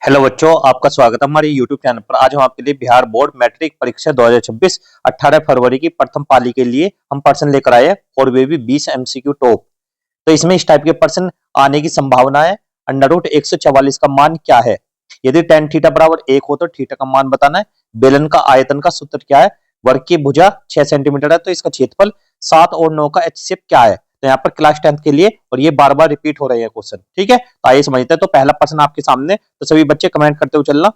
Hello बच्चों, आपका स्वागत है हमारे YouTube चैनल पर। आज हम आपके लिए बिहार बोर्ड मैट्रिक परीक्षा 2026 18 फरवरी की प्रथम पाली के लिए हम प्रश्न लेकर आए और वे भी 20 MCQ टॉप। तो इसमें इस टाइप के प्रश्न आने की संभावना है। अंडर रूट 144 का मान क्या है? यदि tan थीटा बराबर 1 हो तो थीटा का मान बताना है। बेलन का आयतन का सूत्र क्या है? वर्ग की भुजा 6 सेंटीमीटर है तो इसका क्षेत्रफल 7 और 9 का HCF क्या है? तो यहाँ पर क्लास 10th के लिए और ये बार बार रिपीट हो रहे हैं क्वेश्चन। ठीक है, तो आइए समझते हैं। तो पहला प्रश्न आपके सामने, तो सभी बच्चे कमेंट करते हुए चलना।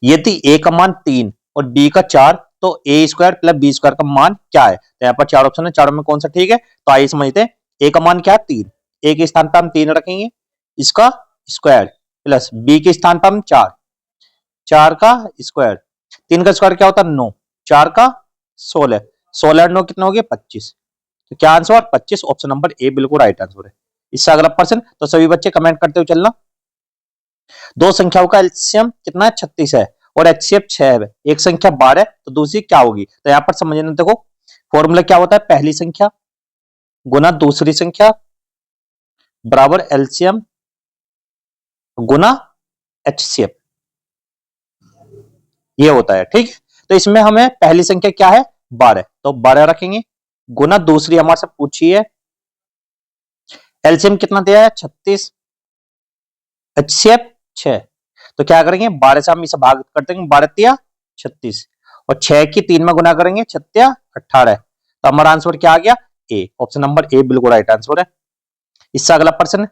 यदि a का मान 3 और b का 4 तो a square plus b square का मान क्या है? तो यहाँ पर 4 ऑप्शन है, चारों में कौन सा ठीक है? तो आइए समझते हैं। a का मान क्या है? 3। a के स्थान पर हम 3 रखेंगे, इसका स्क्वायर प्लस b के स्थान पर हम 4, 4 का स्क्वायर। 3 का स्क्वायर क्या होता है? 9, 4 का 16, 16 और 9 कितना हो गया? 25। तो क्या आंसर? 25। ऑप्शन नंबर ए बिल्कुल राइट आंसर है। इससे अगला प्रश्न, तो सभी बच्चे कमेंट करते हुए चलना। दो संख्याओं का एलसीएम कितना है? 36 है और एचसीएफ 6 है। एक संख्या 12 है तो दूसरी क्या होगी? तो यहां पर समझना, देखो फॉर्मूला क्या होता है? पहली संख्या गुना दूसरी संख्या बराबर एलसीएम गुना एचसीएफ, ये होता है। ठीक है, तो इसमें हमें पहली संख्या क्या है? 12, तो 12 रखेंगे गुना दूसरी हमारे से पूछी है एलसीएम कितना दिया है? 36, एचसीएफ 6। तो क्या करेंगे? 12 से हम इसे भाग कर देंगे, 12 तिया 36 और 6 की 3 में गुना करेंगे, 6 18। तो हमारा आंसर क्या आ गया? ए। ऑप्शन नंबर ए बिल्कुल राइट आंसर है। इससे अगला प्रश्न,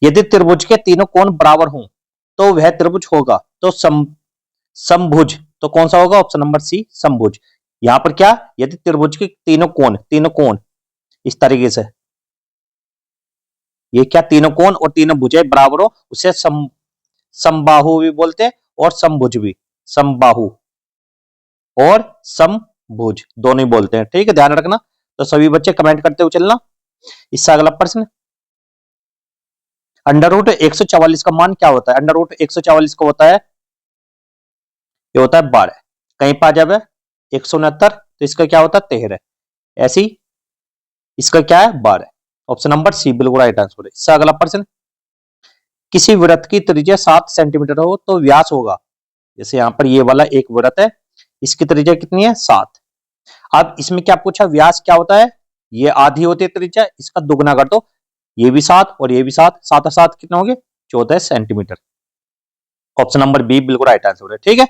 यदि त्रिभुज के तीनों कोण बराबर हों तो वह त्रिभुज होगा। तो समभुज तो कौन सा होगा? ऑप्शन नंबर सी, समभुज। यहां पर क्या? यदि त्रिभुज के तीनों कोण इस तरीके से, ये क्या तीनों कोण और तीनों भुजाएं बराबर हो उसे समबाहु भी बोलते हैं और समभुज भी, समबाहु और समभुज दोनों ही बोलते हैं। ठीक है, ध्यान रखना। तो सभी बच्चे कमेंट करते हुए चलना। इससे अगला प्रश्न, अंडर रूट 144 का मान क्या होता है? अंडर रूट 144 का होता है, ये होता है 12। कहीं पा जाए 169 तो इसका क्या होता है? 13। ऐसी इसका क्या है? 12। ऑप्शन नंबर सी बिल्कुल राइट आंसर है। इससे अगला प्रश्न, किसी वृत्त की त्रिज्या 7 सेंटीमीटर हो तो व्यास होगा। जैसे यहां पर ये वाला एक वृत्त है, इसकी त्रिज्या कितनी है? 7। अब इसमें क्या पूछा? व्यास क्या होता है? ये आधी होती है त्रिज्या, इसका दुगना कर दो, ये भी 7 और ये भी 7, 7 और 7 कितने हो गए? 14 सेंटीमीटर। ऑप्शन नंबर बी बिल्कुल राइट आंसर है। ठीक है,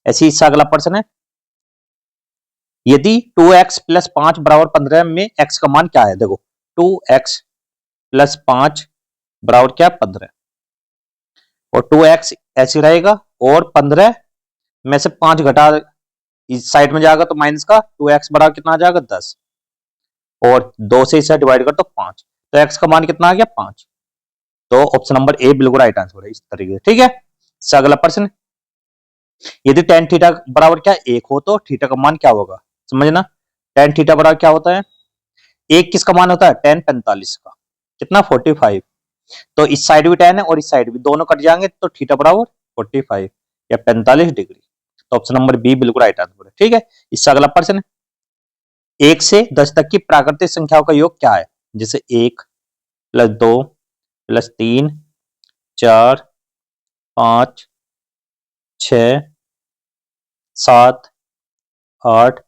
ऐसे ही इससे अगला प्रश्न है, यदि 2x प्लस 5 बराबर 15 में x का मान क्या है? देखो 2x प्लस 5 बराबर क्या? 15 और 2x ऐसे रहेगा और 15 में से 5 घटा इस साइड में जाएगा तो माइनस का 2x बराबर कितना आ जाएगा? 10 और 2 से इसे डिवाइड कर तो 5, तो x का मान कितना आ गया? 5। तो ऑप्शन नंबर ए बिल्कुल राइट आंसर है इस तरीके से। ठीक है, इससे अगला प्रश्न, यदि tan थीटा बराबर क्या? 1 हो तो थीटा का मान क्या होगा? समझना, tan थीटा बराबर क्या होता है? 1 किसका मान होता है? tan 45 का, कितना? 45। तो इस साइड भी tan है और इस साइड भी, दोनों कट जाएंगे तो थीटा बराबर 45 या 45 डिग्री। तो ऑप्शन नंबर बी बिल्कुल राइट आंसर है। ठीक है, इससे अगला प्रश्न, 1 से 10 तक की प्राकृतिक संख्याओं का योग क्या है? जैसे 1 प्लस 2 प्लस 3 4 5 6 7 8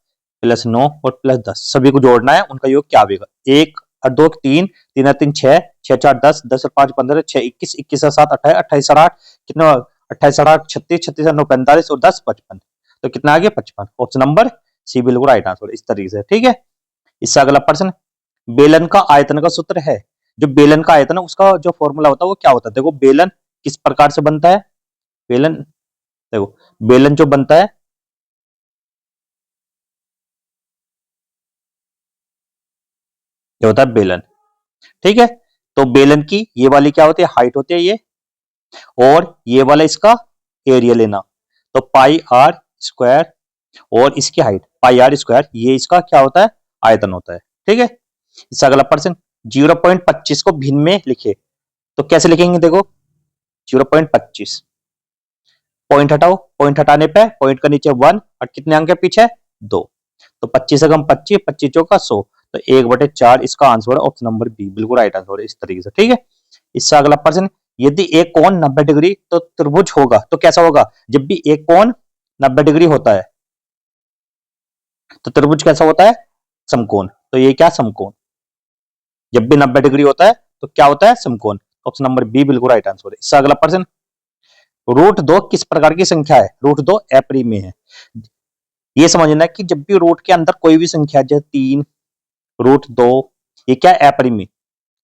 प्लस 9 और प्लस 10, सभी को जोड़ना है, उनका योग क्या आएगा? 1 और 2 3, 3 और 3 6, 6 4 10, 10 और 5 15, 6 21, 21 और 7 28, 28 और 8 कितना? 28 और 8 36, 36 और 9 45 और 10 55। तो कितना आ गया? 55। ऑप्शन नंबर सी बिल्कुल राइट आंसर इस तरीके से। ठीक है, इससे अगला प्रश्न, बेलन का आयतन का सूत्र है। जो बेलन का आयतन है उसका जो फॉर्मूला होता है वो क्या होता है? देखो बेलन किस प्रकार से बनता है? बेलन, देखो बेलन जो बनता है, ये होता है बेलन। ठीक है, तो बेलन की ये वाली क्या होती है? हाइट होती है ये, और ये वाला इसका एरिया लेना, तो पाई आर स्क्वायर और इसकी हाइट पाई आर स्क्वायर, ये इसका क्या होता है? आयतन होता है। ठीक है, इससे अगला प्रश्न, 0.25 को भिन्न में लिखे तो कैसे लिखेंगे? देखो 0.25, पॉइंट हटाओ, पॉइंट हटाने पे पॉइंट का नीचे 1 और कितने अंक है पीछे? 2, तो 25 से कम 25, 25 चौका 100, तो 1/4 इसका आंसर है। ऑप्शन नंबर बी बिल्कुल राइट आंसर है इस तरीके से। ठीक है, इससे अगला प्रश्न, यदि एक कोण 90 डिग्री तो त्रिभुज होगा, तो कैसा होगा? जब भी एक कोण 90 डिग्री होता है तो त्रिभुज कैसा होता है? समकोण। तो ये क्या? समकोण। जब भी 90 डिग्री होता है तो क्या होता है? समकोण। ऑप्शन नंबर बी बिल्कुल राइट आंसर है। इससे अगला प्रश्न, रूट 2 किस प्रकार की संख्या है? रूट 2 अपरिमेय है। ये समझना है कि जब भी रूट के अंदर कोई भी संख्या, जैसे 3, रूट 2, ये क्या? अपरिमेय।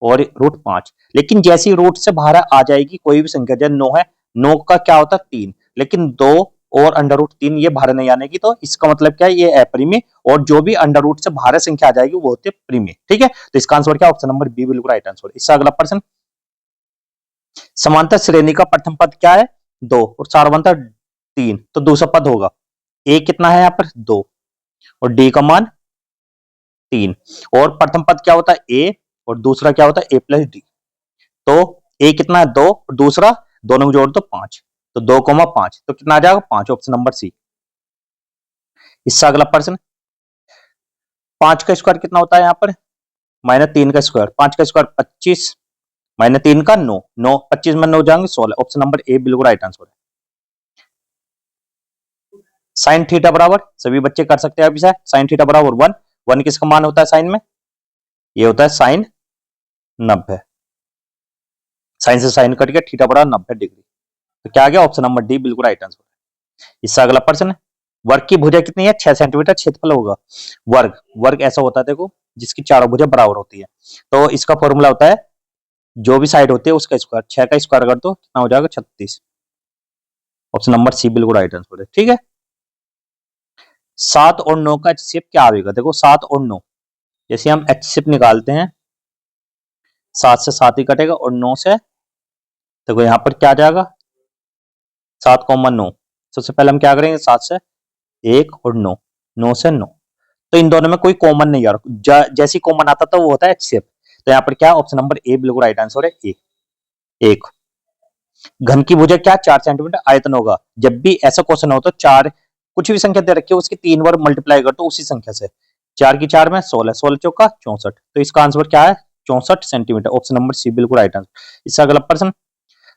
और रूट 5, लेकिन जैसी रूट से बाहर आ जाएगी कोई भी संख्या, जैसे 9 है, 9 का क्या होता है? 3, लेकिन 2 और अंडर रूट 3 ये बाहर नहीं आने की, तो इसका मतलब क्या है? ये अपरिमेय। और जो भी अंडर रूट से बाहर संख्या आ जाएगी वो होती है परिमेय। ठीक है, तो इसका आंसर क्या? ऑप्शन नंबर बी बिल्कुल राइट आंसर। इससे अगला प्रश्न, समांतर श्रेणी का प्रथम पद क्या है? 2, और सारवंतर 3, तो दूसरा पद होगा ए कितना है यहाँ पर? 2, और डी का मान 3, और प्रथम पद क्या होता है? ए, और दूसरा क्या होता है? ए प्लस डी। तो ए कितना है? 2, और दूसरा दोनों को जोड़ दो 5, तो 2,5, तो कितना आ जाएगा? 5, ऑप्शन नंबर सी। इससे अगला प्रश्न, 5 का स्क्वायर कितना होता है यहाँ पर? -3 का स्क्वायर। 5 का स्क्वायर 25, -3 का 9, 9 25 में 9 जाएंगे 16, ऑप्शन नंबर ए बिल्कुल राइट आंसर है। साइन थीटा बराबर, सभी बच्चे कर सकते हैं अभी से, साइन थीटा बराबर 1, 1 किसका मान होता है साइन में? ये होता है साइन 90। साइन से साइन कट गया, थीटा बराबर 90 डिग्री। तो क्या आ गया? ऑप्शन नंबर डी बिल्कुल राइट आंसर है। इससे अगला प्रश्न है, वर्ग की भुजा कितनी है? 6 सेंटीमीटर क्षेत्रफल होगा। वर्ग, वर्ग ऐसा होता है देखो, जिसकी चारों भुजा बराबर होती है। तो इसका फॉर्मूला होता है, जो भी साइड होती है उसका स्क्वायर। 6 का स्क्वायर कर दो, कितना हो जाएगा? 36, ऑप्शन नंबर सी बिल्कुल राइट आंसर है। ठीक है, 7 और 9 का एचसीएफ क्या आएगा? देखो 7 और 9, जैसे हम एचसीएफ निकालते हैं, 7 से 7 ही कटेगा, और 9 से, देखो यहां पर क्या आ जाएगा? 7,9। सबसे पहले हम क्या करेंगे? 7 से 1 और 9, 9 से 9, तो इन दोनों में कोई कॉमन नहीं आ रहा, जैसी कॉमन आता था वो होता है एचसीएफ। तो यहाँ पर क्या? ऑप्शन नंबर ए बिल्कुल राइट आंसर है, ए। एक घन की भुजा क्या? 4 सेंटीमीटर आयतन होगा। जब भी ऐसा क्वेश्चन हो तो 4, कुछ भी संख्या दे रखी है उसकी 3 बार मल्टीप्लाई कर दो उसी संख्या से। 4 की 4 में 16, 16 चौका 64, तो इसका आंसर क्या है? 64 सेंटीमीटर, ऑप्शन नंबर सी बिल्कुल राइट आंसर। इससे अगला प्रश्न,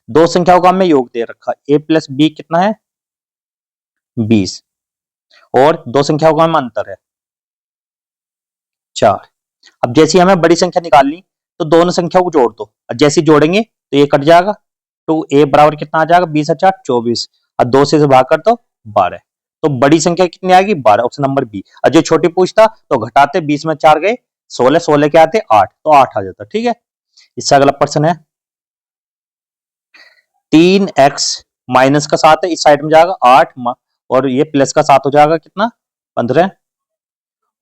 दो संख्याओं का हमें योग दे रखा, a प्लस बी कितना है? 20, और दो संख्याओं का हमें अंतर है 4। अब जैसे हमें बड़ी संख्या निकालनी, तो दोनों संख्याओं को जोड़ दो, और जैसे जोड़ेंगे तो ये कट जाएगा, तो a बराबर कितना आ जाएगा? 20 और 4 24, और 2 से भाग कर दो 12, तो बड़ी संख्या कितनी आएगी? 12, ऑप्शन नंबर बी। और जो छोटी पूछता तो घटाते, 20 में 4 गए 16, 16 के आते 8, तो 8 आ जाता। ठीक है, इससे अगला प्रश्न है, 3x माइनस का 7 है, इस साइड में जाएगा 8, और ये प्लस का 7 हो जाएगा कितना? 15,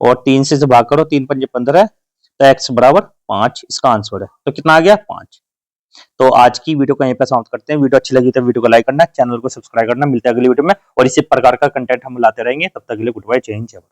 और 3 से भाग करो, 3 पंजे 15, तो x बराबर 5 इसका आंसर है। तो कितना आ गया? 5। तो आज की वीडियो को यहीं पे समाप्त करते हैं। वीडियो अच्छी लगी तो वीडियो को लाइक करना, चैनल को सब्सक्राइब करना। मिलते हैं अगली वीडियो में, और इसी प्रकार का कंटेंट हम लाते रहेंगे। तब तक के लिए गुड बाय, जय हिंद, जय भारत।